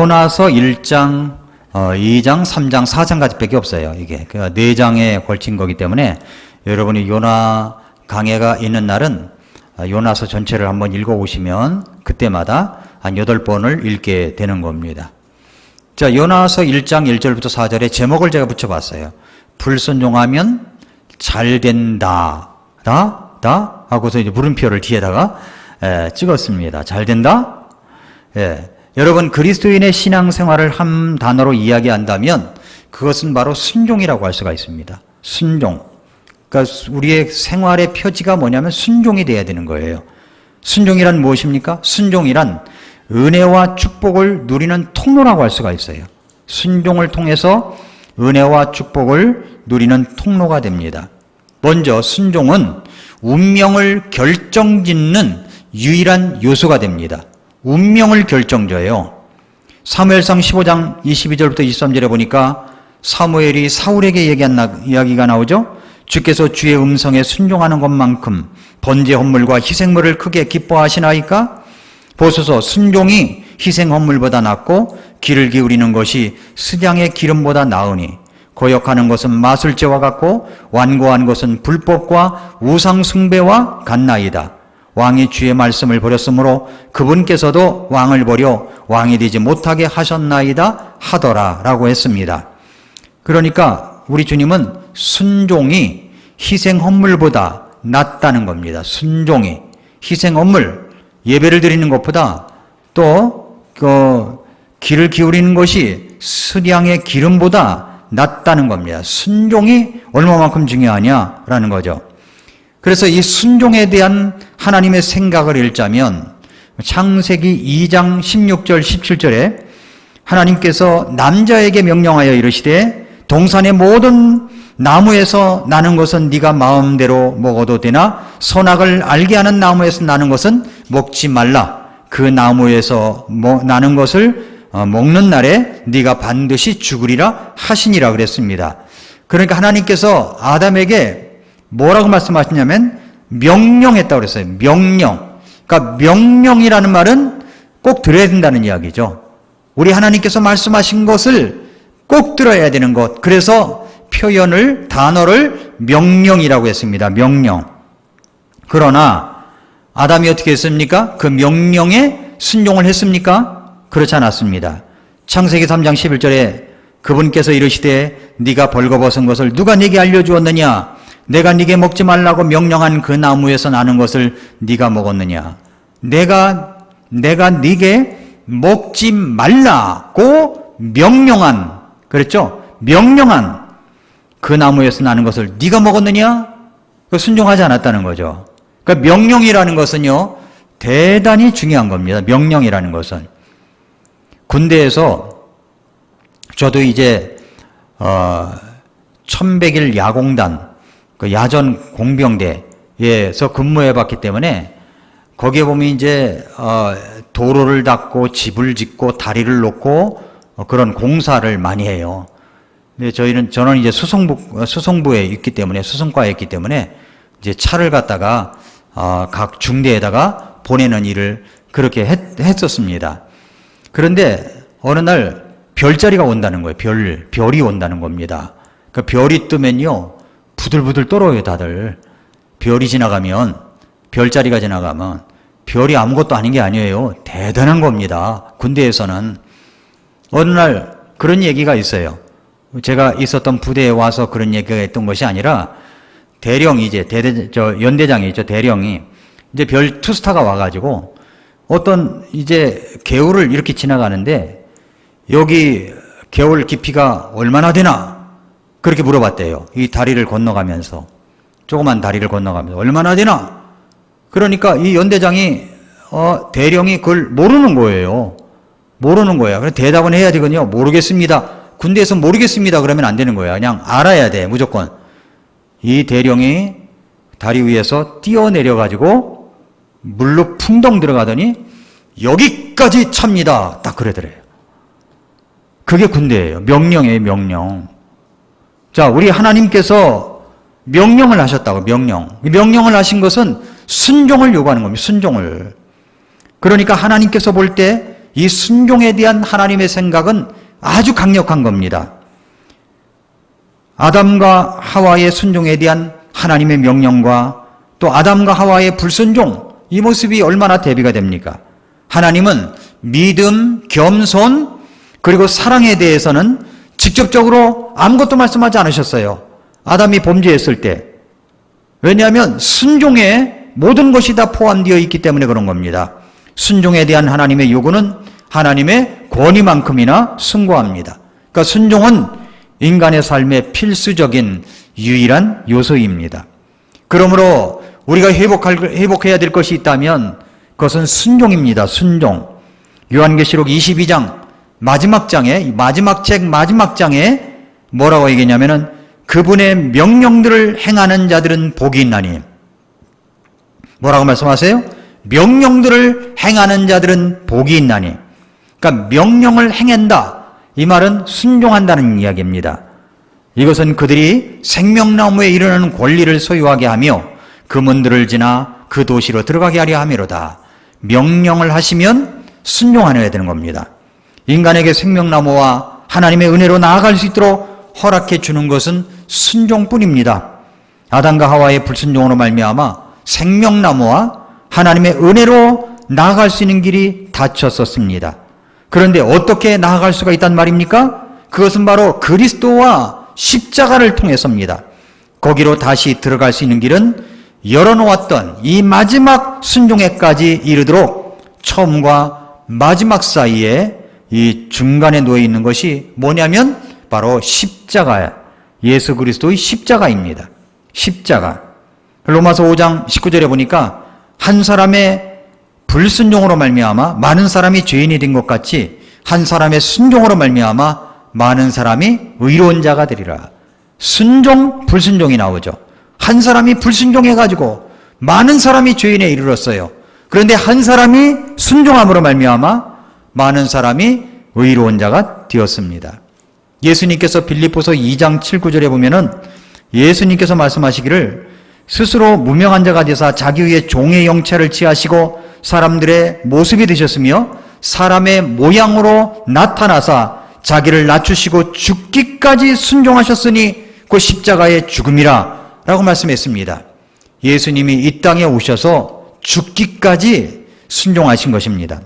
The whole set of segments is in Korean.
요나서 1장, 2장, 3장, 4장까지밖에 없어요. 이게 그 4장에 걸친 거기 때문에 여러분이 요나 강해가 있는 날은 요나서 전체를 한번 읽어오시면 그때마다 한 8번을 읽게 되는 겁니다. 자, 요나서 1장 1절부터 4절에 제목을 제가 붙여봤어요. 불순종하면 잘 된다. 다 하고서 이제 물음표를 뒤에다가 찍었습니다. 잘 된다? 예. 여러분, 그리스도인의 신앙생활을 한 단어로 이야기한다면 그것은 바로 순종이라고 할 수가 있습니다. 순종. 그러니까 우리의 생활의 표지가 뭐냐면 순종이 돼야 되는 거예요. 순종이란 무엇입니까? 순종이란 은혜와 축복을 누리는 통로라고 할 수가 있어요. 순종을 통해서 은혜와 축복을 누리는 통로가 됩니다. 먼저 순종은 운명을 결정짓는 유일한 요소가 됩니다. 운명을 결정져요. 사무엘상 15장 22절부터 23절에 보니까 사무엘이 사울에게 얘기한 이야기가 나오죠. 주께서 주의 음성에 순종하는 것만큼 번제 헌물과 희생물을 크게 기뻐하시나이까? 보소서, 순종이 희생 헌물보다 낫고 귀를 기울이는 것이 스장의 기름보다 나으니 거역하는 것은 마술죄와 같고 완고한 것은 불법과 우상 숭배와 같나이다. 왕이 주의 말씀을 버렸으므로 그분께서도 왕을 버려 왕이 되지 못하게 하셨나이다 하더라 라고 했습니다. 그러니까 우리 주님은 순종이 희생 헌물보다 낫다는 겁니다. 순종이 희생 헌물, 예배를 드리는 것보다 또 귀를 기울이는 것이 스량의 기름보다 낫다는 겁니다. 순종이 얼마만큼 중요하냐라는 거죠. 그래서 이 순종에 대한 하나님의 생각을 읽자면 창세기 2장 16절 17절에 하나님께서 남자에게 명령하여 이르시되 동산의 모든 나무에서 나는 것은 네가 마음대로 먹어도 되나 선악을 알게 하는 나무에서 나는 것은 먹지 말라. 그 나무에서 나는 것을 먹는 날에 네가 반드시 죽으리라 하시니라 그랬습니다. 그러니까 하나님께서 아담에게 뭐라고 말씀하시냐면 명령했다고 그랬어요. 명령. 그러니까 명령이라는 말은 꼭 들어야 된다는 이야기죠. 우리 하나님께서 말씀하신 것을 꼭 들어야 되는 것. 그래서 표현을, 단어를 명령이라고 했습니다. 명령. 그러나 아담이 어떻게 했습니까? 그 명령에 순종을 했습니까? 그렇지 않았습니다. 창세기 3장 11절에 그분께서 이르시되 네가 벌거벗은 것을 누가 네게 알려주었느냐? 내가 네게 먹지 말라고 명령한 그 나무에서 나는 것을 네가 먹었느냐? 내가 네게 먹지 말라고 명령한, 그랬죠? 명령한 그 나무에서 나는 것을 네가 먹었느냐? 순종하지 않았다는 거죠. 그러니까 명령이라는 것은요, 대단히 중요한 겁니다. 명령이라는 것은. 군대에서 저도 이제 1100일 야공단, 그 야전 공병대에서 근무해 봤기 때문에 거기에 보면 이제 도로를 닦고 집을 짓고 다리를 놓고 그런 공사를 많이 해요. 근데 저는 이제 수송부에 있기 때문에, 수송과에 있기 때문에 이제 차를 갖다가 각 중대에다가 보내는 일을 그렇게 했었습니다. 그런데 어느 날 별자리가 온다는 거예요. 별이 온다는 겁니다. 그 별이 뜨면요, 부들부들 떨어요, 다들. 별이 지나가면, 별자리가 지나가면, 별이 아무것도 아닌 게 아니에요. 대단한 겁니다. 군대에서는. 어느 날 그런 얘기가 있어요. 제가 있었던 부대에 와서 그런 얘기가 있던 것이 아니라, 대령이 이제, 연대장이 있죠, 대령이. 이제 별 투스타가 와가지고, 어떤 이제 개울을 이렇게 지나가는데, 여기 개울 깊이가 얼마나 되나? 그렇게 물어봤대요. 이 다리를 건너가면서. 조그만 다리를 건너가면서. 얼마나 되나? 그러니까 이 연대장이, 대령이 그걸 모르는 거예요. 모르는 거예요. 그래서 대답은 해야 되거든요. 모르겠습니다. 군대에서 모르겠습니다. 그러면 안 되는 거예요. 그냥 알아야 돼. 무조건. 이 대령이 다리 위에서 뛰어내려가지고 물로 풍덩 들어가더니 여기까지 찹니다. 딱 그러더래요. 그게 군대예요. 명령이에요. 명령. 자, 우리 하나님께서 명령을 하셨다고. 명령을 하신 것은 순종을 요구하는 겁니다. 순종을. 그러니까 하나님께서 볼 때 이 순종에 대한 하나님의 생각은 아주 강력한 겁니다. 아담과 하와의 순종에 대한 하나님의 명령과 또 아담과 하와의 불순종, 이 모습이 얼마나 대비가 됩니까? 하나님은 믿음, 겸손, 그리고 사랑에 대해서는 직접적으로 아무것도 말씀하지 않으셨어요. 아담이 범죄했을 때. 왜냐하면 순종에 모든 것이 다 포함되어 있기 때문에 그런 겁니다. 순종에 대한 하나님의 요구는 하나님의 권위만큼이나 승고합니다. 그러니까 순종은 인간의 삶의 필수적인 유일한 요소입니다. 그러므로 우리가 회복해야 될 것이 있다면 그것은 순종입니다. 순종. 요한계시록 22장 마지막 장에 뭐라고 얘기했냐면은 그분의 명령들을 행하는 자들은 복이 있나니. 뭐라고 말씀하세요? 명령들을 행하는 자들은 복이 있나니. 그러니까 명령을 행한다. 이 말은 순종한다는 이야기입니다. 이것은 그들이 생명나무에 이르는 권리를 소유하게 하며 그 문들을 지나 그 도시로 들어가게 하려 함이로다. 명령을 하시면 순종하여야 되는 겁니다. 인간에게 생명나무와 하나님의 은혜로 나아갈 수 있도록 허락해 주는 것은 순종뿐입니다. 아담과 하와의 불순종으로 말미암아 생명나무와 하나님의 은혜로 나아갈 수 있는 길이 닫혔었습니다. 그런데 어떻게 나아갈 수가 있단 말입니까? 그것은 바로 그리스도와 십자가를 통해서입니다. 거기로 다시 들어갈 수 있는 길은 열어놓았던 이 마지막 순종에까지 이르도록 처음과 마지막 사이에 이 중간에 놓여 있는 것이 뭐냐면 바로 십자가야. 예수 그리스도의 십자가입니다. 십자가. 로마서 5장 19절에 보니까 한 사람의 불순종으로 말미암아 많은 사람이 죄인이 된 것 같이 한 사람의 순종으로 말미암아 많은 사람이 의로운 자가 되리라. 순종, 불순종이 나오죠. 한 사람이 불순종해가지고 많은 사람이 죄인에 이르렀어요. 그런데 한 사람이 순종함으로 말미암아 많은 사람이 의로운 자가 되었습니다. 예수님께서 빌립보서 2장 7, 9절에 보면은 예수님께서 말씀하시기를 스스로 무명한 자가 되사 자기 위에 종의 형체를 취하시고 사람들의 모습이 되셨으며 사람의 모양으로 나타나사 자기를 낮추시고 죽기까지 순종하셨으니 그 십자가의 죽음이라 라고 말씀했습니다. 예수님이 이 땅에 오셔서 죽기까지 순종하신 것입니다.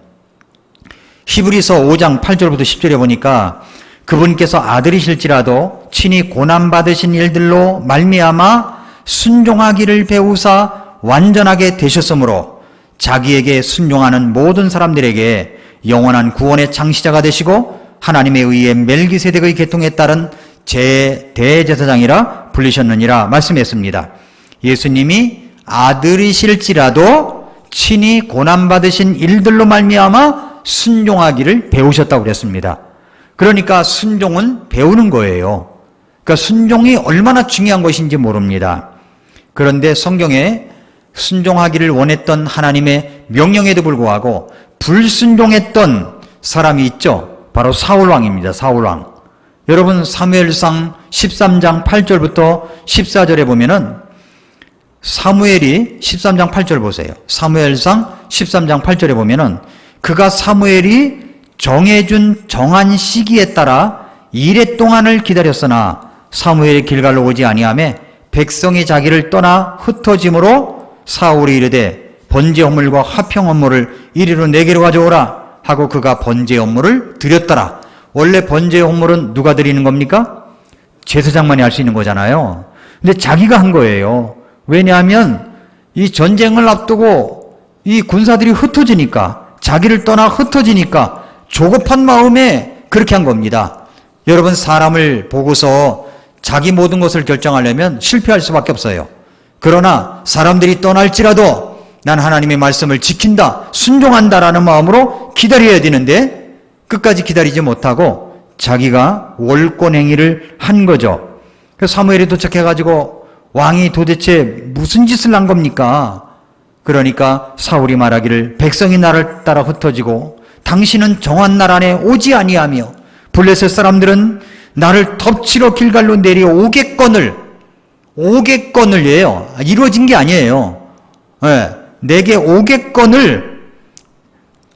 히브리서 5장 8절부터 10절에 보니까 그분께서 아들이실지라도 친히 고난받으신 일들로 말미암아 순종하기를 배우사 완전하게 되셨으므로 자기에게 순종하는 모든 사람들에게 영원한 구원의 창시자가 되시고 하나님에 의해 멜기세덱의 계통에 따른 대제사장이라 불리셨느니라 말씀했습니다. 예수님이 아들이실지라도 친히 고난받으신 일들로 말미암아 순종하기를 배우셨다고 그랬습니다. 그러니까 순종은 배우는 거예요. 그러니까 순종이 얼마나 중요한 것인지 모릅니다. 그런데 성경에 순종하기를 원했던 하나님의 명령에도 불구하고 불순종했던 사람이 있죠. 바로 사울왕입니다. 사울왕. 여러분 사무엘상 13장 8절부터 14절에 보면은 사무엘이 13장 8절 보세요. 사무엘상 13장 8절에 보면은 그가 사무엘이 정해준 정한 시기에 따라 이레 동안을 기다렸으나 사무엘이 길갈로 오지 아니하매 백성이 자기를 떠나 흩어짐으로 사울이 이르되 번제 헌물과 화평 헌물을 이리로 내게로 가져오라 하고 그가 번제 헌물을 드렸더라. 원래 번제 헌물은 누가 드리는 겁니까? 제사장만이 할 수 있는 거잖아요. 근데 자기가 한 거예요. 왜냐하면 이 전쟁을 앞두고 이 군사들이 흩어지니까, 자기를 떠나 흩어지니까 조급한 마음에 그렇게 한 겁니다. 여러분, 사람을 보고서 자기 모든 것을 결정하려면 실패할 수밖에 없어요. 그러나 사람들이 떠날지라도 난 하나님의 말씀을 지킨다, 순종한다라는 마음으로 기다려야 되는데 끝까지 기다리지 못하고 자기가 월권행위를 한 거죠. 그래서 사무엘이 도착해가지고 왕이 도대체 무슨 짓을 한 겁니까? 그러니까 사울이 말하기를 백성이 나를 따라 흩어지고 당신은 정한 날 안에 오지 아니하며 블레셋 사람들은 나를 덮치러 길갈로 내려오겠거늘, 오겠거늘이에요. 이루어진 게 아니에요. 네, 내게 오겠거늘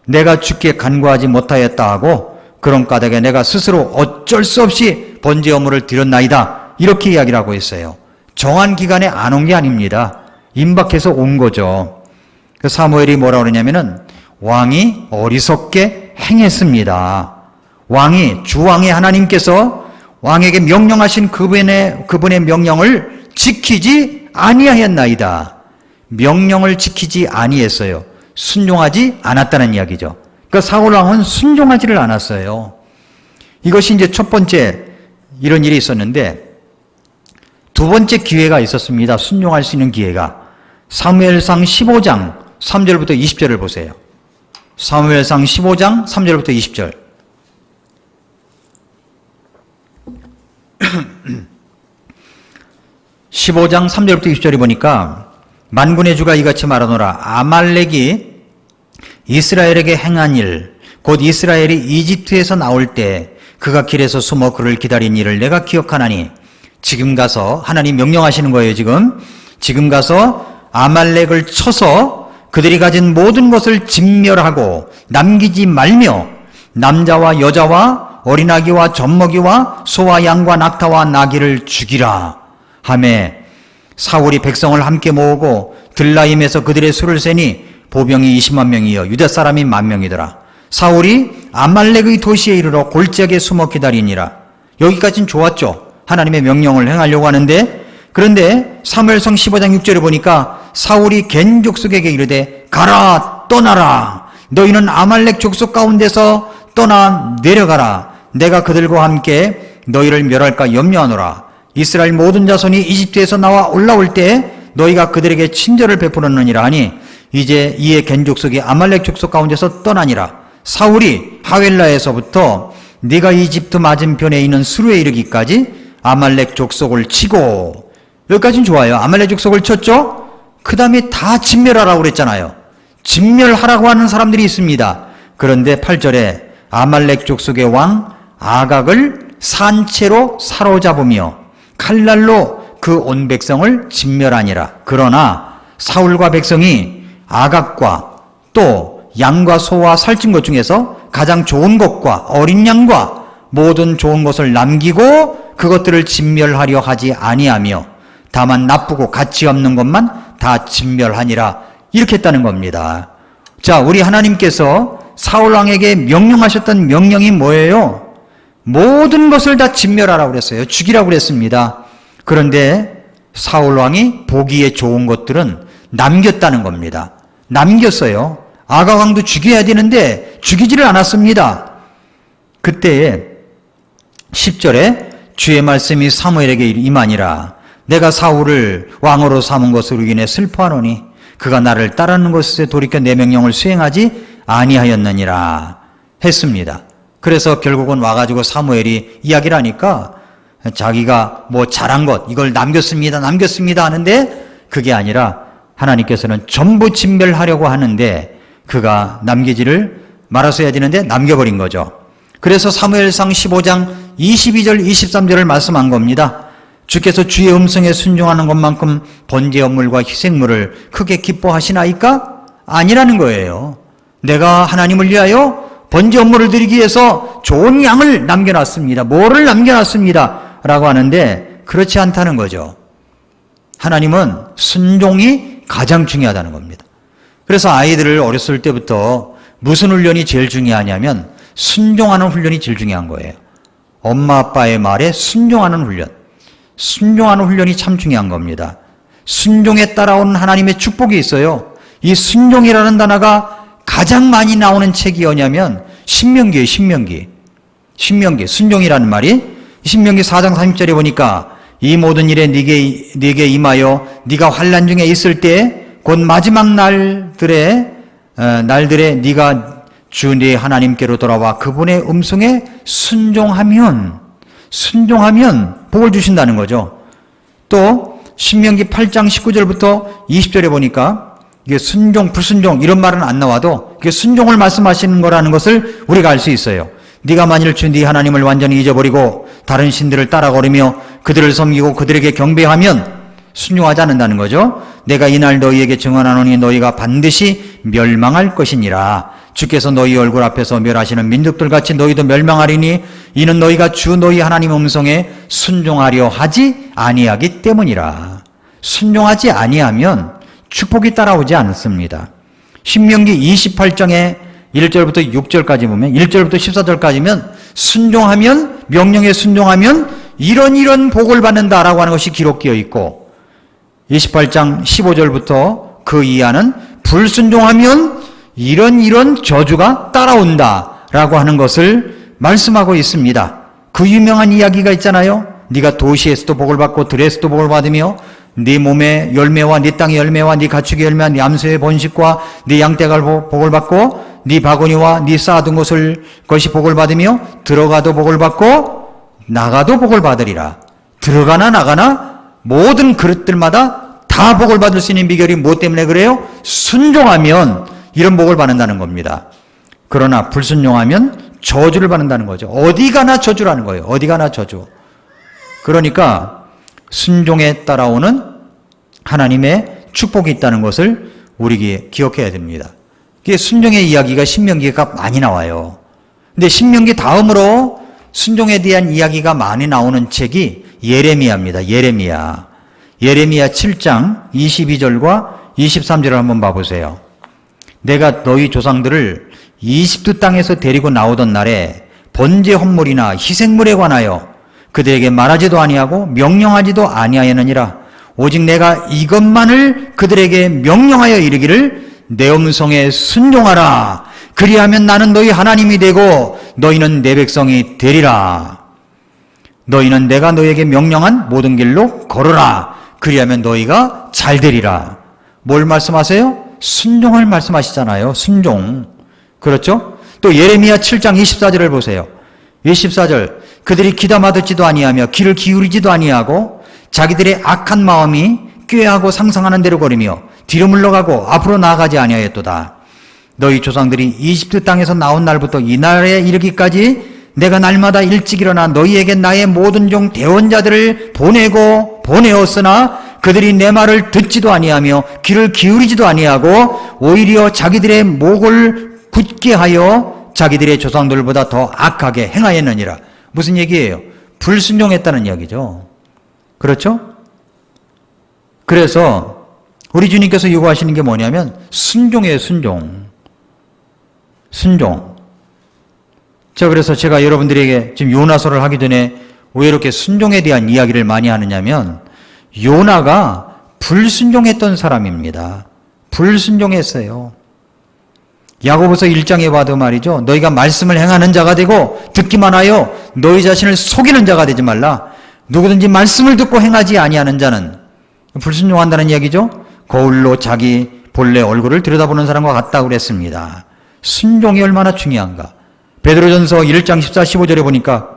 내가 주께 간구하지 못하였다 하고 그런 까닭에 내가 스스로 어쩔 수 없이 번제 업무를 드렸나이다. 이렇게 이야기를 하고 있어요. 정한 기간에 안 온 게 아닙니다. 임박해서 온 거죠. 그 사무엘이 뭐라고 그러냐면은 왕이 어리석게 행했습니다. 왕이 주왕의 하나님께서 왕에게 명령하신 그분의 명령을 지키지 아니하였나이다. 명령을 지키지 아니했어요. 순종하지 않았다는 이야기죠. 그러니까 사울왕은 순종하지를 않았어요. 이것이 이제 첫 번째 이런 일이 있었는데 두 번째 기회가 있었습니다. 순종할 수 있는 기회가. 사무엘상 15장 3절부터 20절을 보세요. 사무엘상 15장 3절부터 20절. (15장) 3절부터 20절이 보니까 만군의 주가 이같이 말하노라. 아말렉이 이스라엘에게 행한 일, 곧 이스라엘이 이집트에서 나올 때 그가 길에서 숨어 그를 기다린 일을 내가 기억하나니 지금 가서, 하나님 명령하시는 거예요. 지금 가서 아말렉을 쳐서 그들이 가진 모든 것을 진멸하고 남기지 말며 남자와 여자와 어린아기와 젖먹이와 소와 양과 낙타와 나귀를 죽이라 하매 사울이 백성을 함께 모으고 들라임에서 그들의 수를 세니 보병이 20만 명이여 유다 사람이 10,000명이더라. 사울이 아말렉의 도시에 이르러 골짜기에 숨어 기다리니라. 여기까지는 좋았죠. 하나님의 명령을 행하려고 하는데, 그런데 사무엘상 15장 6절에 보니까 사울이 겐 족속에게 이르되 가라 떠나라. 너희는 아말렉 족속 가운데서 떠나 내려가라. 내가 그들과 함께 너희를 멸할까 염려하노라. 이스라엘 모든 자손이 이집트에서 나와 올라올 때 너희가 그들에게 친절을 베풀었느니라 하니 이제 이에 겐 족속이 아말렉 족속 가운데서 떠나니라. 사울이 하웰라에서부터 네가 이집트 맞은편에 있는 수르에 이르기까지 아말렉 족속을 치고, 여기까지는 좋아요. 아말렉 족속을 쳤죠? 그 다음에 다 진멸하라고 그랬잖아요. 진멸하라고 하는 사람들이 있습니다. 그런데 8절에 아말렉 족속의 왕 아각을 산채로 사로잡으며 칼날로 그 온 백성을 진멸하니라. 그러나 사울과 백성이 아각과 또 양과 소와 살찐 것 중에서 가장 좋은 것과 어린 양과 모든 좋은 것을 남기고 그것들을 진멸하려 하지 아니하며 다만 나쁘고 가치 없는 것만 다 진멸하니라. 이렇게 했다는 겁니다. 자, 우리 하나님께서 사울왕에게 명령하셨던 명령이 뭐예요? 모든 것을 다 진멸하라고 그랬어요. 죽이라고 그랬습니다. 그런데 사울왕이 보기에 좋은 것들은 남겼다는 겁니다. 남겼어요. 아가왕도 죽여야 되는데 죽이지를 않았습니다. 그때에 10절에 주의 말씀이 사무엘에게 임하니라. 내가 사울을 왕으로 삼은 것으로 인해 슬퍼하노니 그가 나를 따르는 것에 돌이켜 내 명령을 수행하지 아니하였느니라 했습니다. 그래서 결국은 와가지고 사무엘이 이야기를 하니까 자기가 뭐 잘한 것 이걸 남겼습니다 하는데 그게 아니라 하나님께서는 전부 진멸하려고 하는데 그가 남기지를 말았어야 되는데 남겨버린 거죠. 그래서 사무엘상 15장 22절 23절을 말씀한 겁니다. 주께서 주의 음성에 순종하는 것만큼 번제 업물과 희생물을 크게 기뻐하시나이까? 아니라는 거예요. 내가 하나님을 위하여 번제 업물을 드리기 위해서 좋은 양을 남겨놨습니다. 뭐를 남겨놨습니다. 라고 하는데 그렇지 않다는 거죠. 하나님은 순종이 가장 중요하다는 겁니다. 그래서 아이들을 어렸을 때부터 무슨 훈련이 제일 중요하냐면 순종하는 훈련이 제일 중요한 거예요. 엄마 아빠의 말에 순종하는 훈련. 순종하는 훈련이 참 중요한 겁니다. 순종에 따라오는 하나님의 축복이 있어요. 이 순종이라는 단어가 가장 많이 나오는 책이 뭐냐면 신명기예요. 신명기. 순종이라는 말이 신명기 4장 30절에 보니까 이 모든 일에 네게 임하여 네가 환난 중에 있을 때 곧 마지막 날들에 네가 주 네 하나님께로 돌아와 그분의 음성에 순종하면 복을 주신다는 거죠. 또 신명기 8장 19절부터 20절에 보니까 이게 순종, 불순종 이런 말은 안 나와도 이게 순종을 말씀하시는 거라는 것을 우리가 알 수 있어요. 네가 만일 주 네 하나님을 완전히 잊어버리고 다른 신들을 따라 걸으며 그들을 섬기고 그들에게 경배하면 순종하지 않는다는 거죠. 내가 이날 너희에게 증언하노니 너희가 반드시 멸망할 것이니라. 주께서 너희 얼굴 앞에서 멸하시는 민족들 같이 너희도 멸망하리니 이는 너희가 주 너희 하나님의 음성에 순종하려 하지 아니하기 때문이라. 순종하지 아니하면 축복이 따라오지 않습니다. 신명기 28장에 1절부터 6절까지 보면 1절부터 14절까지면 순종하면 명령에 순종하면 이런 복을 받는다라고 하는 것이 기록되어 있고 28장 15절부터 그 이하는 불순종하면 이런 저주가 따라온다라고 하는 것을 말씀하고 있습니다. 그 유명한 이야기가 있잖아요. 네가 도시에서도 복을 받고 들에서도 복을 받으며 네 몸의 열매와 네 땅의 열매와 네 가축의 열매와 네 암소의 번식과 네 양떼가 복을 받고 네 바구니와 네 쌓아둔 것이 복을 받으며 들어가도 복을 받고 나가도 복을 받으리라. 들어가나 나가나 모든 그릇들마다 다 복을 받을 수 있는 비결이 무엇 때문에 그래요? 순종하면 이런 복을 받는다는 겁니다. 그러나 불순종하면 저주를 받는다는 거죠. 어디 가나 저주라는 거예요. 어디 가나 저주. 그러니까 순종에 따라오는 하나님의 축복이 있다는 것을 우리에게 기억해야 됩니다. 이게 순종의 이야기가 신명기가 많이 나와요. 근데 신명기 다음으로 순종에 대한 이야기가 많이 나오는 책이 예레미야입니다. 예레미야 7장 22절과 23절을 한번 봐보세요. 내가 너희 조상들을 이집트 땅에서 데리고 나오던 날에 번제 헌물이나 희생물에 관하여 그들에게 말하지도 아니하고 명령하지도 아니하였느니라. 오직 내가 이것만을 그들에게 명령하여 이르기를 내 음성에 순종하라. 그리하면 나는 너희 하나님이 되고 너희는 내 백성이 되리라. 너희는 내가 너희에게 명령한 모든 길로 걸어라. 그리하면 너희가 잘 되리라. 뭘 말씀하세요? 순종을 말씀하시잖아요. 순종. 그렇죠? 또 예레미야 7장 24절을 보세요. 24절. 그들이 귀담아 듣지도 아니하며 귀를 기울이지도 아니하고 자기들의 악한 마음이 꾀하고 상상하는 대로 거리며 뒤로 물러가고 앞으로 나아가지 아니하였도다. 너희 조상들이 이집트 땅에서 나온 날부터 이 날에 이르기까지 내가 날마다 일찍 일어나 너희에게 나의 모든 종 대원자들을 보내었으나 그들이 내 말을 듣지도 아니하며 귀를 기울이지도 아니하고 오히려 자기들의 목을 굳게 하여 자기들의 조상들보다 더 악하게 행하였느니라. 무슨 얘기예요? 불순종했다는 이야기죠. 그렇죠? 그래서 우리 주님께서 요구하시는 게 뭐냐면 순종이에요. 순종. 자, 그래서 제가 여러분들에게 지금 요나서를 하기 전에 왜 이렇게 순종에 대한 이야기를 많이 하느냐면 요나가 불순종했던 사람입니다. 불순종했어요. 야고보서 1장에 봐도 말이죠. 너희가 말씀을 행하는 자가 되고 듣기만 하여 너희 자신을 속이는 자가 되지 말라. 누구든지 말씀을 듣고 행하지 아니하는 자는 불순종한다는 이야기죠. 거울로 자기 본래 얼굴을 들여다보는 사람과 같다고 그랬습니다. 순종이 얼마나 중요한가. 베드로전서 1장 14, 15절에 보니까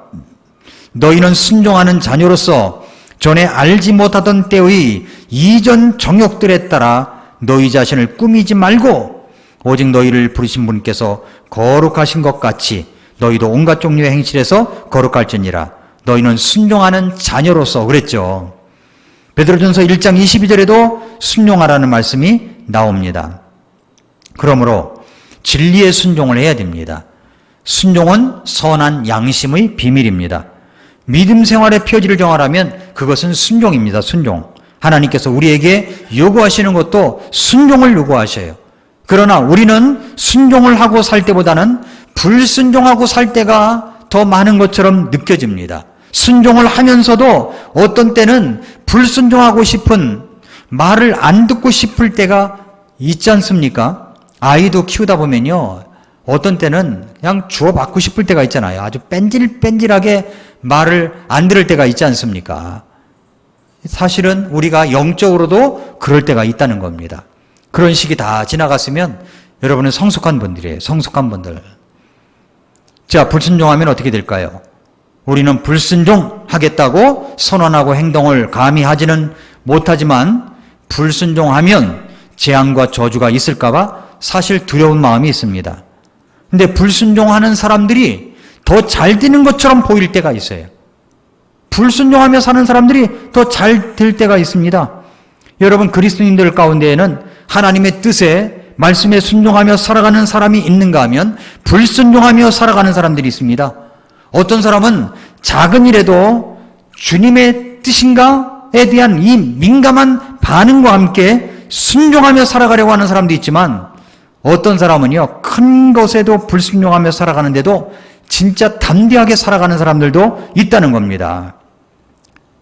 너희는 순종하는 자녀로서 전에 알지 못하던 때의 이전 정욕들에 따라 너희 자신을 꾸미지 말고 오직 너희를 부르신 분께서 거룩하신 것 같이 너희도 온갖 종류의 행실에서 거룩할지니라. 너희는 순종하는 자녀로서 그랬죠. 베드로전서 1장 22절에도 순종하라는 말씀이 나옵니다. 그러므로 진리의 순종을 해야 됩니다. 순종은 선한 양심의 비밀입니다. 믿음 생활의 표지를 정하라면 그것은 순종입니다. 순종. 하나님께서 우리에게 요구하시는 것도 순종을 요구하셔요. 그러나 우리는 순종을 하고 살 때보다는 불순종하고 살 때가 더 많은 것처럼 느껴집니다. 순종을 하면서도 어떤 때는 불순종하고 싶은, 말을 안 듣고 싶을 때가 있지 않습니까? 아이도 키우다 보면요, 어떤 때는 그냥 주워받고 싶을 때가 있잖아요. 아주 뺀질뺀질하게 말을 안 들을 때가 있지 않습니까? 사실은 우리가 영적으로도 그럴 때가 있다는 겁니다. 그런 시기 다 지나갔으면 여러분은 성숙한 분들이에요. 성숙한 분들. 자, 불순종하면 어떻게 될까요? 우리는 불순종하겠다고 선언하고 행동을 감히 하지는 못하지만 불순종하면 재앙과 저주가 있을까봐 사실 두려운 마음이 있습니다. 근데 불순종하는 사람들이 더 잘 되는 것처럼 보일 때가 있어요. 불순종하며 사는 사람들이 더 잘 될 때가 있습니다. 여러분, 그리스도인들 가운데에는 하나님의 뜻에 말씀에 순종하며 살아가는 사람이 있는가 하면 불순종하며 살아가는 사람들이 있습니다. 어떤 사람은 작은 일에도 주님의 뜻인가에 대한 이 민감한 반응과 함께 순종하며 살아가려고 하는 사람도 있지만, 어떤 사람은요, 큰 것에도 불순종하며 살아가는데도 진짜 담대하게 살아가는 사람들도 있다는 겁니다.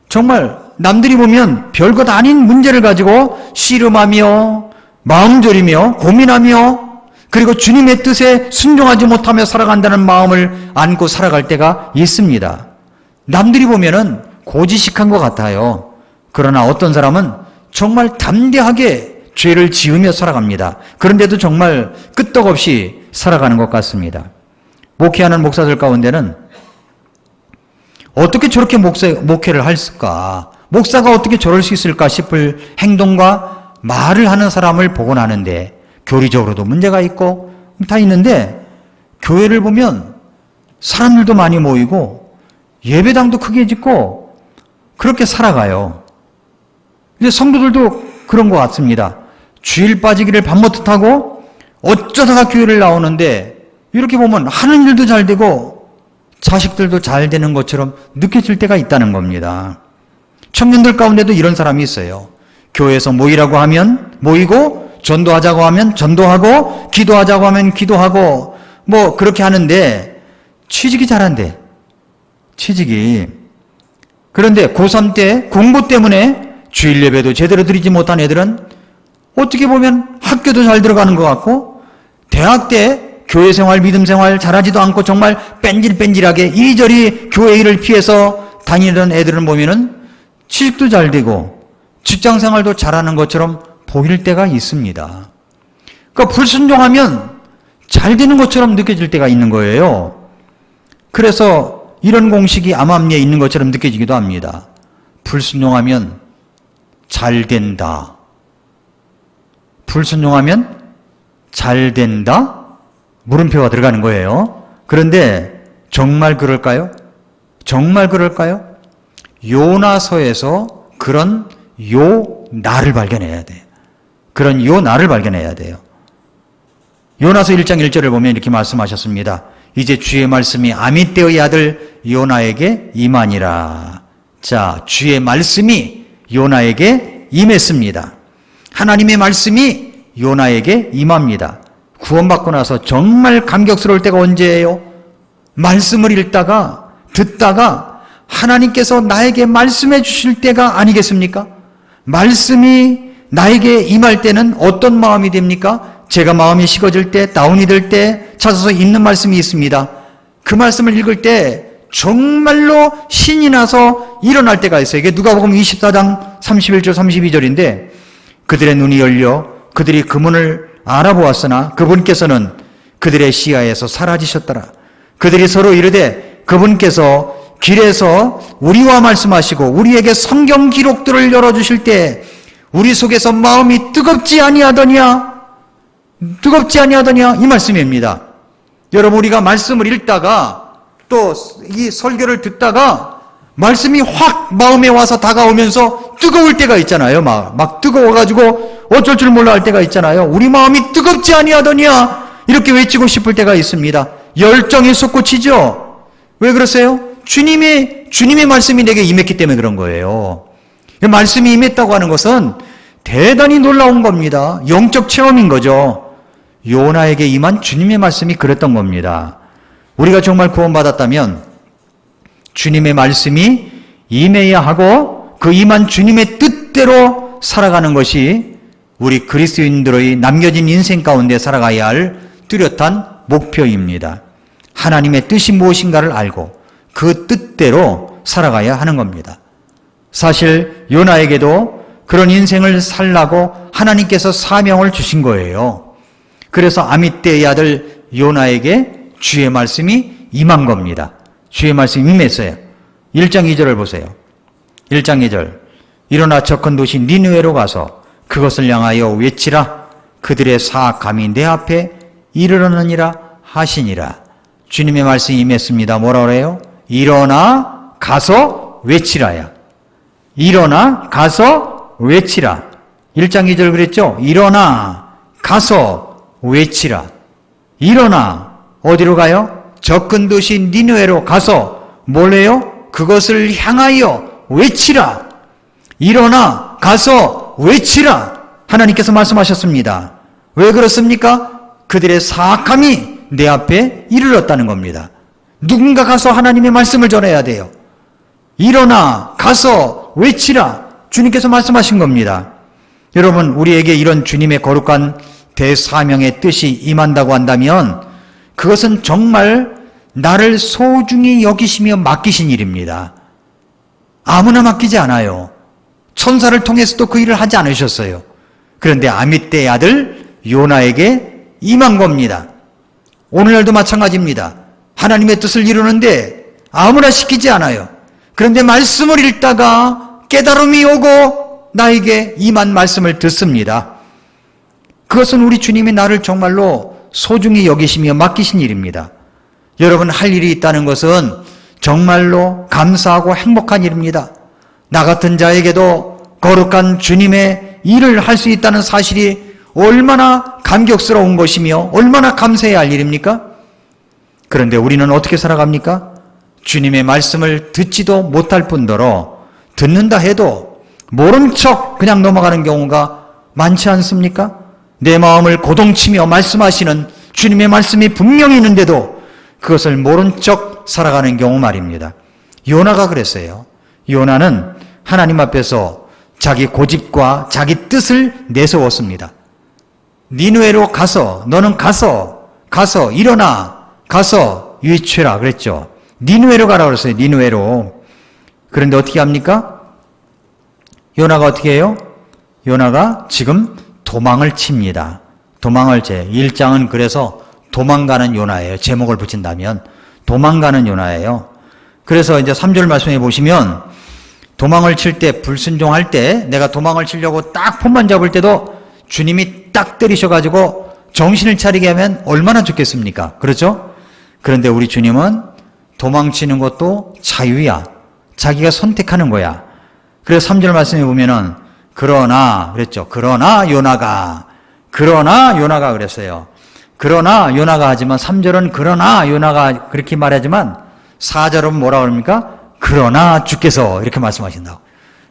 정말 남들이 보면 별것 아닌 문제를 가지고 씨름하며 마음 졸이며 고민하며, 그리고 주님의 뜻에 순종하지 못하며 살아간다는 마음을 안고 살아갈 때가 있습니다. 남들이 보면은 고지식한 것 같아요. 그러나 어떤 사람은 정말 담대하게 죄를 지으며 살아갑니다. 그런데도 정말 끄떡없이 살아가는 것 같습니다. 목회하는 목사들 가운데는 어떻게 저렇게 목회를 할까? 목사가 어떻게 저럴 수 있을까 싶을 행동과 말을 하는 사람을 보곤 하는데, 교리적으로도 문제가 있고 다 있는데, 교회를 보면 사람들도 많이 모이고 예배당도 크게 짓고 그렇게 살아가요. 이제 성도들도 그런 것 같습니다. 주일 빠지기를 밥 먹듯 하고 어쩌다가 교회를 나오는데, 이렇게 보면 하는 일도 잘 되고 자식들도 잘 되는 것처럼 느껴질 때가 있다는 겁니다. 청년들 가운데도 이런 사람이 있어요. 교회에서 모이라고 하면 모이고, 전도하자고 하면 전도하고, 기도하자고 하면 기도하고, 뭐 그렇게 하는데 취직이 잘한대. 취직이. 그런데 고3 때 공부 때문에 주일 예배도 제대로 드리지 못한 애들은 어떻게 보면 학교도 잘 들어가는 것 같고, 대학 때 교회 생활, 믿음 생활 잘하지도 않고 정말 뺀질뺀질하게 이리저리 교회 일을 피해서 다니던 애들은 보면은 취직도 잘 되고 직장 생활도 잘하는 것처럼 보일 때가 있습니다. 그러니까 불순종하면 잘 되는 것처럼 느껴질 때가 있는 거예요. 그래서 이런 공식이 암암리에 있는 것처럼 느껴지기도 합니다. 불순종하면 잘 된다. 불순종하면 잘 된다? 물음표가 들어가는 거예요. 그런데 정말 그럴까요? 정말 그럴까요? 요나서에서 그런 요나를 발견해야 돼요. 그런 요나를 발견해야 돼요. 요나서 1장 1절을 보면 이렇게 말씀하셨습니다. 이제 주의 말씀이 아미떼의 아들 요나에게 임하니라. 자, 주의 말씀이 요나에게 임했습니다. 하나님의 말씀이 요나에게 임합니다. 구원받고 나서 정말 감격스러울 때가 언제예요? 말씀을 읽다가 듣다가 하나님께서 나에게 말씀해 주실 때가 아니겠습니까? 말씀이 나에게 임할 때는 어떤 마음이 됩니까? 제가 마음이 식어질 때, 다운이 될 때 찾아서 읽는 말씀이 있습니다. 그 말씀을 읽을 때 정말로 신이 나서 일어날 때가 있어요. 이게 누가복음 24장 31절 32절인데, 그들의 눈이 열려 그들이 그 문을 알아보았으나 그분께서는 그들의 시야에서 사라지셨더라. 그들이 서로 이르되 그분께서 길에서 우리와 말씀하시고 우리에게 성경 기록들을 열어주실 때 우리 속에서 마음이 뜨겁지 아니하더냐? 뜨겁지 아니하더냐? 이 말씀입니다. 여러분, 우리가 말씀을 읽다가 또 이 설교를 듣다가 말씀이 확 마음에 와서 다가오면서 뜨거울 때가 있잖아요. 막 뜨거워가지고 어쩔 줄 몰라 할 때가 있잖아요. 우리 마음이 뜨겁지 아니하더냐? 이렇게 외치고 싶을 때가 있습니다. 열정이 솟구치죠? 왜 그러세요? 주님의 말씀이 내게 임했기 때문에 그런 거예요. 말씀이 임했다고 하는 것은 대단히 놀라운 겁니다. 영적 체험인 거죠. 요나에게 임한 주님의 말씀이 그랬던 겁니다. 우리가 정말 구원받았다면 주님의 말씀이 임해야 하고 그 임한 주님의 뜻대로 살아가는 것이 우리 그리스도인들의 남겨진 인생 가운데 살아가야 할 뚜렷한 목표입니다. 하나님의 뜻이 무엇인가를 알고 그 뜻대로 살아가야 하는 겁니다. 사실 요나에게도 그런 인생을 살라고 하나님께서 사명을 주신 거예요. 그래서 아미떼의 아들 요나에게 주의 말씀이 임한 겁니다. 주의 말씀이 임했어요. 1장 2절을 보세요. 1장 2절. 일어나 저 큰 도시 니느웨로 가서 그것을 향하여 외치라. 그들의 사악함이 내 앞에 이르렀느니라 하시니라. 주님의 말씀이 임했습니다. 뭐라 그래요? 일어나 가서 외치라야. 일어나 가서 외치라. 1장 2절 그랬죠? 일어나 가서 외치라. 일어나. 어디로 가요? 적은 도시 니느웨로 가서 뭘 해요? 그것을 향하여 외치라. 일어나 가서 외치라. 하나님께서 말씀하셨습니다. 왜 그렇습니까? 그들의 사악함이 내 앞에 이르렀다는 겁니다. 누군가 가서 하나님의 말씀을 전해야 돼요. 일어나 가서 외치라. 주님께서 말씀하신 겁니다. 여러분, 우리에게 이런 주님의 거룩한 대사명의 뜻이 임한다고 한다면 그것은 정말 나를 소중히 여기시며 맡기신 일입니다. 아무나 맡기지 않아요. 천사를 통해서도 그 일을 하지 않으셨어요. 그런데 아미떼의 아들 요나에게 임한 겁니다. 오늘날도 마찬가지입니다. 하나님의 뜻을 이루는데 아무나 시키지 않아요. 그런데 말씀을 읽다가 깨달음이 오고 나에게 임한 말씀을 듣습니다. 그것은 우리 주님이 나를 정말로 소중히 여기시며 맡기신 일입니다. 여러분, 할 일이 있다는 것은 정말로 감사하고 행복한 일입니다. 나 같은 자에게도 거룩한 주님의 일을 할 수 있다는 사실이 얼마나 감격스러운 것이며 얼마나 감사해야 할 일입니까? 그런데 우리는 어떻게 살아갑니까? 주님의 말씀을 듣지도 못할 뿐더러 듣는다 해도 모른 척 그냥 넘어가는 경우가 많지 않습니까? 내 마음을 고동치며 말씀하시는 주님의 말씀이 분명히 있는데도 그것을 모른 척 살아가는 경우 말입니다. 요나가 그랬어요. 요나는 하나님 앞에서 자기 고집과 자기 뜻을 내세웠습니다. 니느웨로 가서, 너는 가서 일어나 가서 외치라 그랬죠. 니느웨로 가라 그랬어요. 니느웨로. 그런데 어떻게 합니까? 요나가 어떻게 해요? 요나가 지금 도망을 칩니다. 도망을 제 1장은 그래서 도망가는 요나예요. 제목을 붙인다면 도망가는 요나예요. 그래서 이제 3절 말씀해 보시면 도망을 칠 때, 불순종할 때, 내가 도망을 치려고 딱 폰만 잡을 때도 주님이 딱 때리셔가지고 정신을 차리게 하면 얼마나 좋겠습니까? 그렇죠? 그런데 우리 주님은 도망치는 것도 자유야. 자기가 선택하는 거야. 그래서 3절 말씀해 보면은 그러나 그랬죠. 그러나 요나가 그랬어요. 그러나 요나가 하지만 3절은 그러나 요나가 그렇게 말하지만 4절은 뭐라 그럽니까? 그러나 주께서 이렇게 말씀하신다고.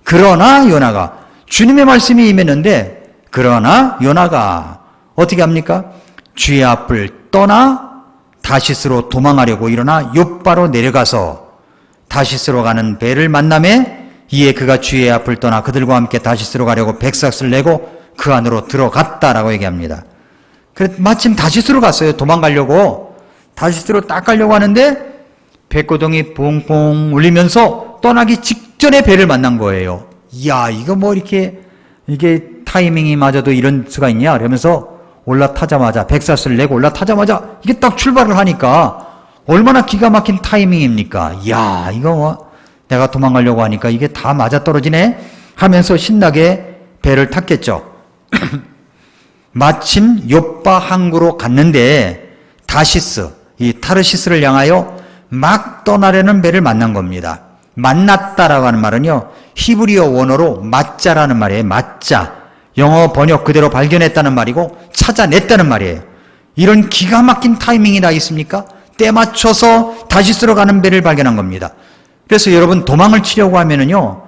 그러나 요나가 주님의 말씀이 임했는데 그러나 요나가 어떻게 합니까? 주의 앞을 떠나 다시스로 도망하려고 일어나 욥바로 내려가서 다시스로 가는 배를 만나매 이에 그가 주의 앞을 떠나 그들과 함께 다시스로 가려고 백삭을 내고 그 안으로 들어갔다라고 얘기합니다. 그래 마침 다시스로 갔어요. 도망가려고 다시스로 딱 가려고 하는데 백고동이 뽕뽕 울리면서 떠나기 직전에 배를 만난 거예요. 이야, 이거 뭐 이렇게 이게 타이밍이 맞아도 이런 수가 있냐? 그러면서 올라타자마자 백삭을 내고 올라타자마자 이게 딱 출발을 하니까 얼마나 기가 막힌 타이밍입니까? 이야, 이거 뭐 내가 도망가려고 하니까 이게 다 맞아떨어지네 하면서 신나게 배를 탔겠죠. 마침 욥바 항구로 갔는데 다시스, 이 타르시스를 향하여 막 떠나려는 배를 만난 겁니다. 만났다라고 하는 말은요, 히브리어 원어로 맞자라는 말이에요. 맞자. 영어 번역 그대로 발견했다는 말이고 찾아냈다는 말이에요. 이런 기가 막힌 타이밍이 다 있습니까? 때 맞춰서 다시스로 가는 배를 발견한 겁니다. 그래서 여러분 도망을 치려고 하면은요,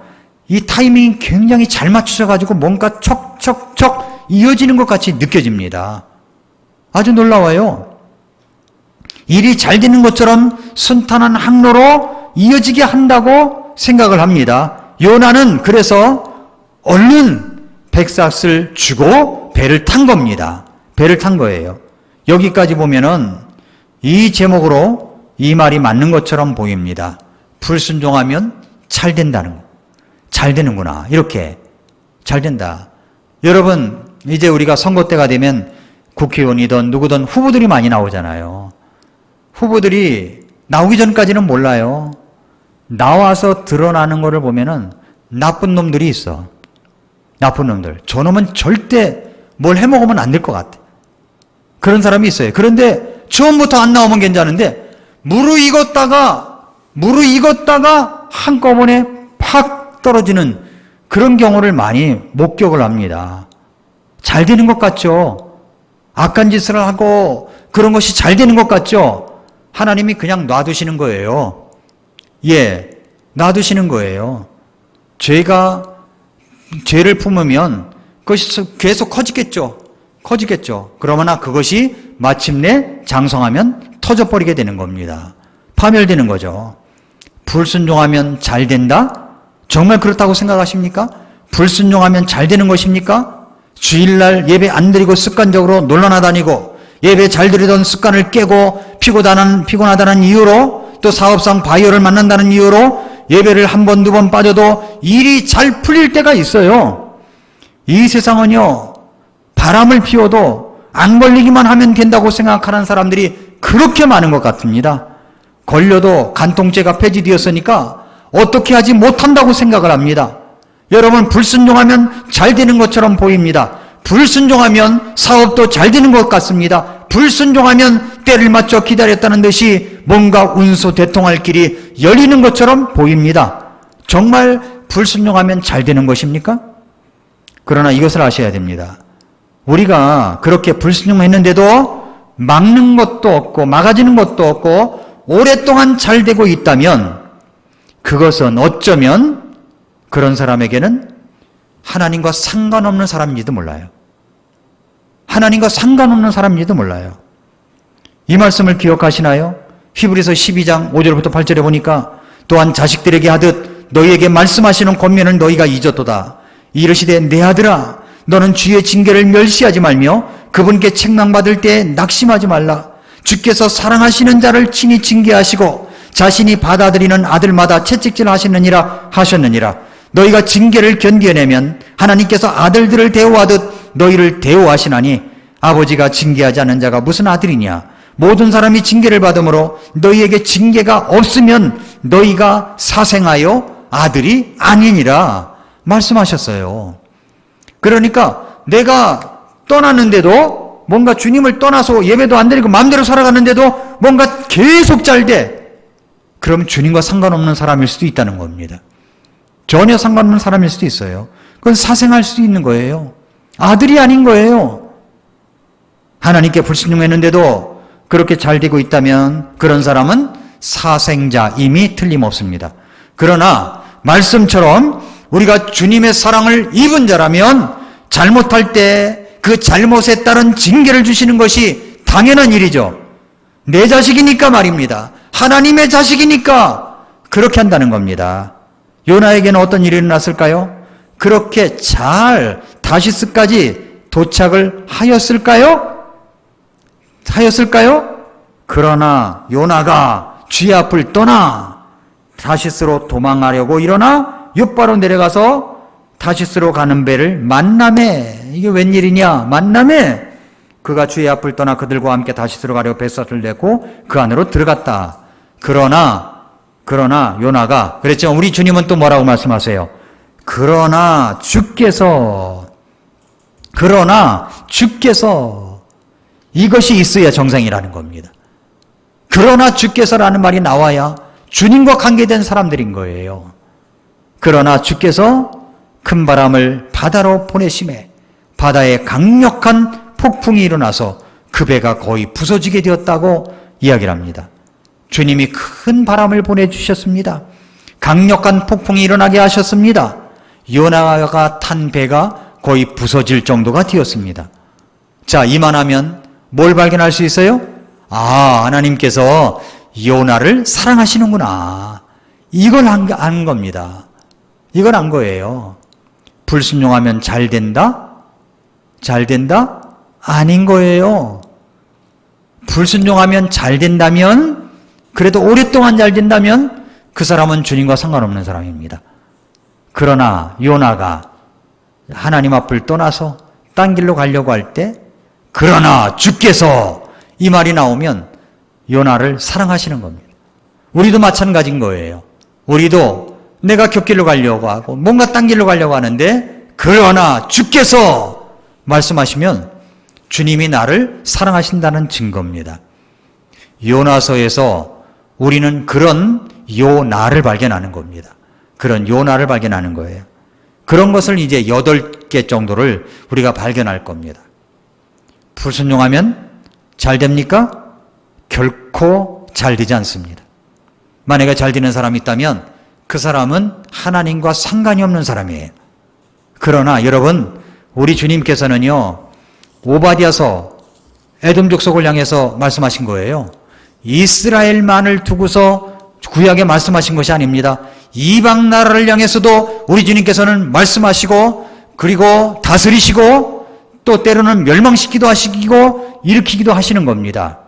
이 타이밍이 굉장히 잘 맞춰져가지고 뭔가 척척척 이어지는 것 같이 느껴집니다. 아주 놀라워요. 일이 잘 되는 것처럼 순탄한 항로로 이어지게 한다고 생각을 합니다. 요나는 그래서 얼른 백삭을 주고 배를 탄 겁니다. 배를 탄 거예요. 여기까지 보면은 이 제목으로 이 말이 맞는 것처럼 보입니다. 불순종하면 잘 된다는 거. 잘 되는구나. 이렇게 잘 된다. 여러분, 이제 우리가 선거 때가 되면 국회의원이든 누구든 후보들이 많이 나오잖아요. 후보들이 나오기 전까지는 몰라요. 나와서 드러나는 거를 보면은 나쁜 놈들이 있어. 나쁜 놈들. 저놈은 절대 뭘 해먹으면 안 될 것 같아. 그런 사람이 있어요. 그런데 처음부터 안 나오면 괜찮은데 무르익었다가 한꺼번에 팍 떨어지는 그런 경우를 많이 목격을 합니다. 잘 되는 것 같죠? 악한 짓을 하고 그런 것이 잘 되는 것 같죠? 하나님이 그냥 놔두시는 거예요. 예, 놔두시는 거예요. 죄를 품으면 그것이 계속 커지겠죠. 그러나 그것이 마침내 장성하면 터져버리게 되는 겁니다. 파멸되는 거죠. 불순종하면 잘 된다? 정말 그렇다고 생각하십니까? 불순종하면 잘 되는 것입니까? 주일날 예배 안 드리고 습관적으로 놀러나 다니고 예배 잘 드리던 습관을 깨고 피곤하다는 이유로 또 사업상 바이어를 만난다는 이유로 예배를 한 번, 두 번 빠져도 일이 잘 풀릴 때가 있어요. 이 세상은요, 바람을 피워도 안 걸리기만 하면 된다고 생각하는 사람들이 그렇게 많은 것 같습니다. 걸려도 간통죄가 폐지되었으니까 어떻게 하지 못한다고 생각을 합니다. 여러분, 불순종하면 잘 되는 것처럼 보입니다. 불순종하면 사업도 잘 되는 것 같습니다. 불순종하면 때를 맞춰 기다렸다는 듯이 뭔가 운수대통할 길이 열리는 것처럼 보입니다. 정말 불순종하면 잘 되는 것입니까? 그러나 이것을 아셔야 됩니다. 우리가 그렇게 불순종했는데도 막는 것도 없고 막아지는 것도 없고 오랫동안 잘 되고 있다면 그것은 어쩌면 그런 사람에게는 하나님과 상관없는 사람인지도 몰라요. 하나님과 상관없는 사람인지도 몰라요. 이 말씀을 기억하시나요? 히브리서 12장 5절부터 8절에 보니까 또한 자식들에게 하듯 너희에게 말씀하시는 권면을 너희가 잊었도다. 이르시되 내 아들아 너는 주의 징계를 멸시하지 말며 그분께 책망받을 때 낙심하지 말라. 주께서 사랑하시는 자를 친히 징계하시고 자신이 받아들이는 아들마다 채찍질 하셨느니라. 너희가 징계를 견뎌내면 하나님께서 아들들을 대우하듯 너희를 대우하시나니 아버지가 징계하지 않는 자가 무슨 아들이냐. 모든 사람이 징계를 받으므로 너희에게 징계가 없으면 너희가 사생하여 아들이 아니니라 말씀하셨어요. 그러니까 내가 떠났는데도 뭔가 주님을 떠나서 예배도 안 드리고 마음대로 살아갔는데도 뭔가 계속 잘 돼. 그럼 주님과 상관없는 사람일 수도 있다는 겁니다. 전혀 상관없는 사람일 수도 있어요. 그건 사생할 수도 있는 거예요. 아들이 아닌 거예요. 하나님께 불순종했는데도 그렇게 잘 되고 있다면 그런 사람은 사생자임이 틀림없습니다. 그러나 말씀처럼 우리가 주님의 사랑을 입은 자라면 잘못할 때 그 잘못에 따른 징계를 주시는 것이 당연한 일이죠. 내 자식이니까 말입니다. 하나님의 자식이니까 그렇게 한다는 겁니다. 요나에게는 어떤 일이 일어났을까요? 그렇게 잘 다시스까지 도착을 하였을까요? 그러나 요나가 쥐 앞을 떠나 다시스로 도망하려고 일어나 욥바로 내려가서 다시스로 가는 배를 만남에, 이게 웬일이냐, 만남에 그가 주의 앞을 떠나 그들과 함께 다시스로 가려고 뱃사를 내고 그 안으로 들어갔다. 그러나 요나가 그랬죠. 우리 주님은 또 뭐라고 말씀하세요? 그러나 주께서 이것이 있어야 정상이라는 겁니다. 그러나 주께서라는 말이 나와야 주님과 관계된 사람들인 거예요. 그러나 주께서 큰 바람을 바다로 보내심에 바다에 강력한 폭풍이 일어나서 그 배가 거의 부서지게 되었다고 이야기를 합니다. 주님이 큰 바람을 보내주셨습니다. 강력한 폭풍이 일어나게 하셨습니다. 요나가 탄 배가 거의 부서질 정도가 되었습니다. 자, 이만하면 뭘 발견할 수 있어요? 아, 하나님께서 요나를 사랑하시는구나. 이걸 안 겁니다. 이걸 안 거예요. 불순종하면 잘 된다? 아닌 거예요. 불순종하면 잘 된다면, 그래도 오랫동안 잘 된다면 그 사람은 주님과 상관없는 사람입니다. 그러나 요나가 하나님 앞을 떠나서 딴 길로 가려고 할 때 그러나 주께서 이 말이 나오면 요나를 사랑하시는 겁니다. 우리도 마찬가지인 거예요. 우리도 내가 곁길로 가려고 하고 뭔가 딴 길로 가려고 하는데 그러나 주께서 말씀하시면 주님이 나를 사랑하신다는 증거입니다. 요나서에서 우리는 그런 요나를 발견하는 겁니다. 그런 요나를 발견하는 거예요. 그런 것을 이제 8개 정도를 우리가 발견할 겁니다. 불순종하면 잘 됩니까? 결코 잘 되지 않습니다. 만약에 잘 되는 사람이 있다면 그 사람은 하나님과 상관이 없는 사람이에요. 그러나 여러분, 우리 주님께서는요, 오바댜서 에돔 족속을 향해서 말씀하신 거예요. 이스라엘만을 두고서 구약에 말씀하신 것이 아닙니다. 이방 나라를 향해서도 우리 주님께서는 말씀하시고, 그리고 다스리시고, 또 때로는 멸망시키기도 하시고 일으키기도 하시는 겁니다.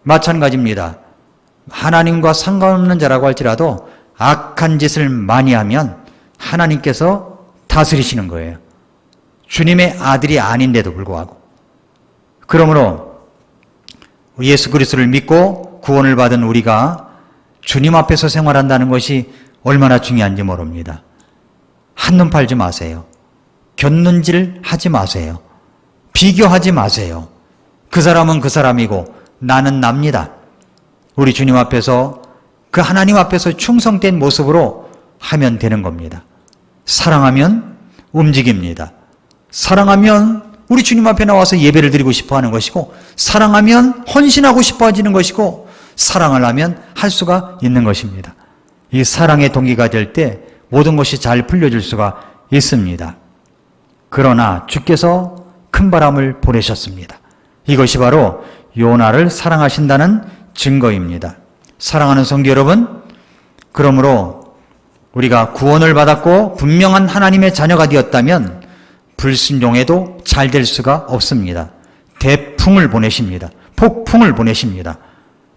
마찬가지입니다. 하나님과 상관없는 자라고 할지라도 악한 짓을 많이 하면 하나님께서 다스리시는 거예요. 주님의 아들이 아닌데도 불구하고. 그러므로 예수 그리스도를 믿고 구원을 받은 우리가 주님 앞에서 생활한다는 것이 얼마나 중요한지 모릅니다. 한눈 팔지 마세요. 곁눈질 하지 마세요. 비교하지 마세요. 그 사람은 그 사람이고 나는 납니다. 우리 주님 앞에서, 그 하나님 앞에서 충성된 모습으로 하면 되는 겁니다. 사랑하면 움직입니다. 사랑하면 우리 주님 앞에 나와서 예배를 드리고 싶어 하는 것이고, 사랑하면 헌신하고 싶어 하는 것이고, 사랑을 하면 할 수가 있는 것입니다. 이 사랑의 동기가 될 때 모든 것이 잘 풀려질 수가 있습니다. 그러나 주께서 큰 바람을 보내셨습니다. 이것이 바로 요나를 사랑하신다는 증거입니다. 사랑하는 성도 여러분, 그러므로 우리가 구원을 받았고 분명한 하나님의 자녀가 되었다면 불순종해도 잘 될 수가 없습니다. 대풍을 보내십니다. 폭풍을 보내십니다.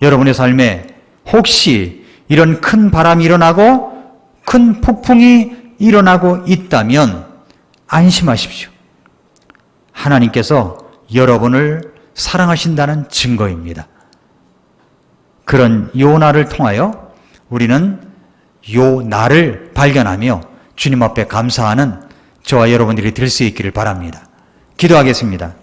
여러분의 삶에 혹시 이런 큰 바람이 일어나고 큰 폭풍이 일어나고 있다면 안심하십시오. 하나님께서 여러분을 사랑하신다는 증거입니다. 그런 요나를 통하여 우리는 요나를 발견하며 주님 앞에 감사하는 저와 여러분들이 될 수 있기를 바랍니다. 기도하겠습니다.